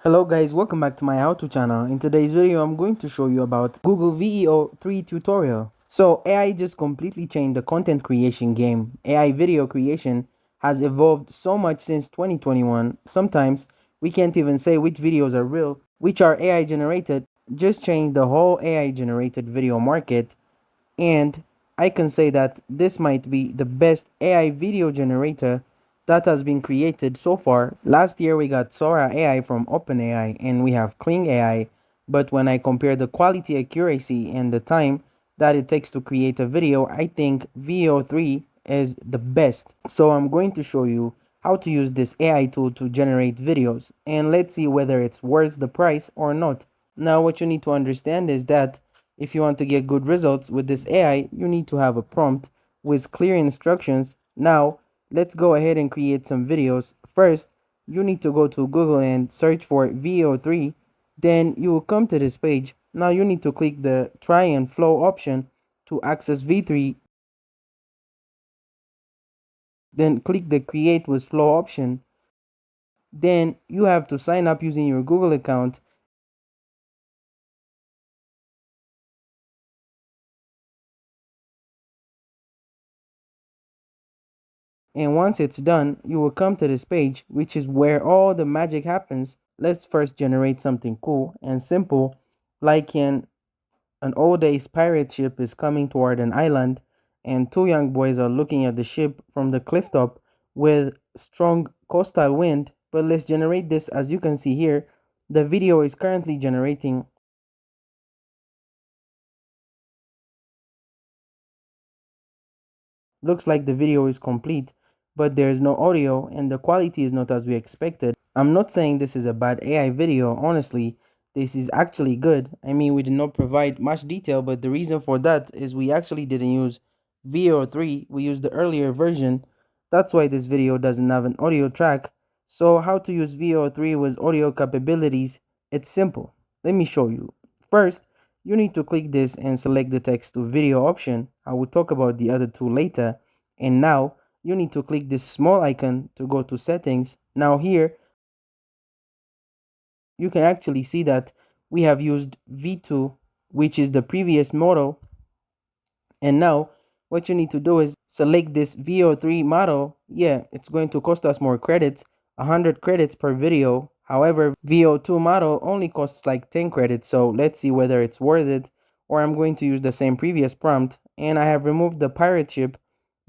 Hello guys, welcome back to my how-to channel. In today's video, I'm going to show you about Google VEO3 tutorial. So AI just completely changed the content creation game. AI video creation has evolved so much since 2021. Sometimes we can't even say which videos are real, which are AI generated. Just changed the whole AI generated video market, and I can say that this might be the best AI video generator that has been created so far. Last year we got Sora AI from OpenAI and we have Kling AI, but when I compare the quality, accuracy, and the time that it takes to create a video, I think VEO3 is the best. So I'm going to show you how to use this AI tool to generate videos, and let's see whether it's worth the price or not. Now what you need to understand is that if you want to get good results with this AI, you need to have a prompt with clear instructions. Now, let's go ahead and create some videos. First, you need to go to Google and search for VEO3. Then you will come to this page. Now you need to click the try and flow option to access V3. Then click the create with flow option. Then you have to sign up using your Google account. And once it's done, you will come to this page, which is where all the magic happens. Let's first generate something cool and simple, like an old days pirate ship is coming toward an island, and two young boys are looking at the ship from the cliff top with strong coastal wind. But let's generate this. As you can see here, the video is currently generating. Looks like the video is complete, but there is no audio and the quality is not as we expected. I'm not saying this is a bad AI video, honestly, this is actually good. I mean, we did not provide much detail, but the reason for that is we actually didn't use VEO3, we used the earlier version. That's why this video doesn't have an audio track. So how to use VEO3 with audio capabilities? It's simple. Let me show you. First, you need to click this and select the text to video option. I will talk about the other two later. And now you need to click this small icon to go to settings. Now here you can actually see that we have used V2, which is the previous model. And now what you need to do is select this VEO3 model. Yeah, it's going to cost us more credits, 100 credits per video. However, VEO2 model only costs like 10 credits. So let's see whether it's worth it, or I'm going to use the same previous prompt. And I have removed the pirate ship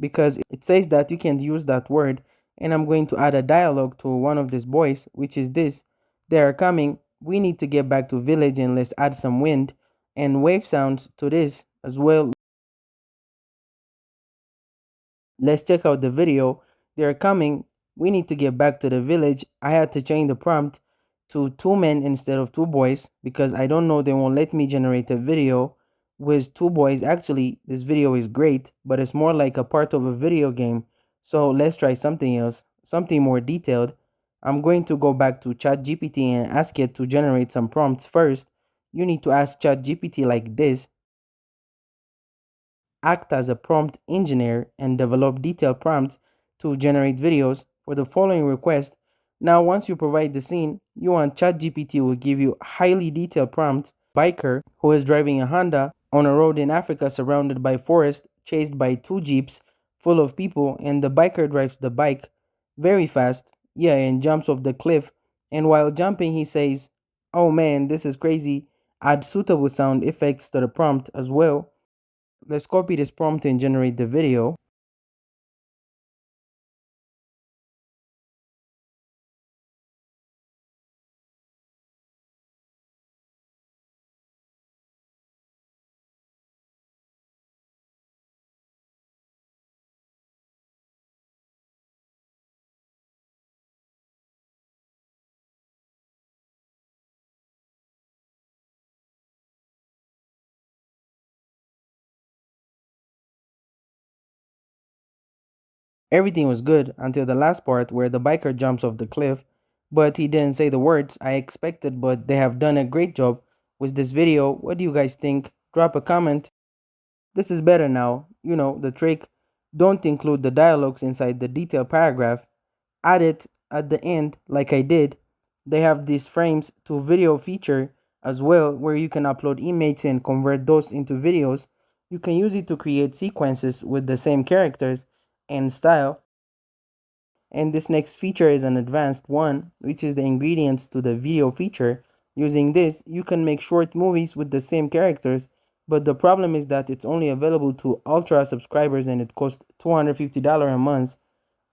because it says that you can't use that word. And I'm going to add a dialogue to one of these boys, which is this. They are coming. We need to get back to village and let's add some wind and wave sounds to this as well. Let's check out the video. They're coming. We need to get back to the village. I had to change the prompt to two men instead of two boys because I don't know, they won't let me generate a video with two boys. Actually, this video is great, but it's more like a part of a video game. So let's try something else, something more detailed. I'm going to go back to ChatGPT and ask it to generate some prompts first. You need to ask ChatGPT like this: act as a prompt engineer and develop detailed prompts to generate videos for the following request. Now, once you provide the scene, you want ChatGPT will give you highly detailed prompts. Biker who is driving a Honda on a road in Africa surrounded by forest, chased by two jeeps full of people, and the biker drives the bike very fast, yeah, and jumps off the cliff. And while jumping, he says, "Oh man, this is crazy." Add suitable sound effects to the prompt as well. Let's copy this prompt and generate the video. Everything was good until the last part where the biker jumps off the cliff, but he didn't say the words I expected, but they have done a great job with this video. What do you guys think? Drop a comment. This is better now. You know, the trick. Don't include the dialogues inside the detailed paragraph. Add it at the end like I did. They have this frames to video feature as well, where you can upload images and convert those into videos. You can use it to create sequences with the same characters and style. And this next feature is an advanced one, which is the ingredients to the video feature. Using this, you can make short movies with the same characters, but the problem is that it's only available to Ultra subscribers and it costs $250 a month.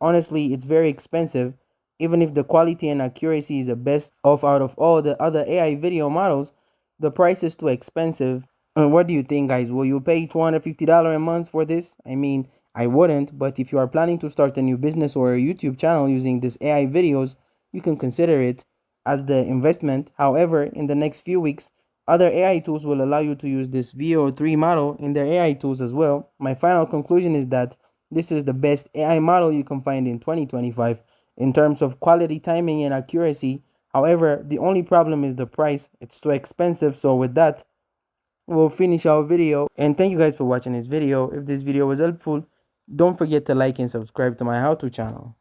Honestly, it's very expensive. Even if the quality and accuracy is the best of out of all the other AI video models, the price is too expensive. And what do you think, guys? Will you pay $250 a month for this? I mean, I wouldn't, but if you are planning to start a new business or a YouTube channel using this AI videos, you can consider it as the investment. However, in the next few weeks, other AI tools will allow you to use this VEO3 model in their AI tools as well. My final conclusion is that this is the best AI model you can find in 2025 in terms of quality, timing, and accuracy. However, the only problem is the price. It's too expensive. So with that, we'll finish our video. And thank you guys for watching this video. If this video was helpful, don't forget to like and subscribe to my how-to channel.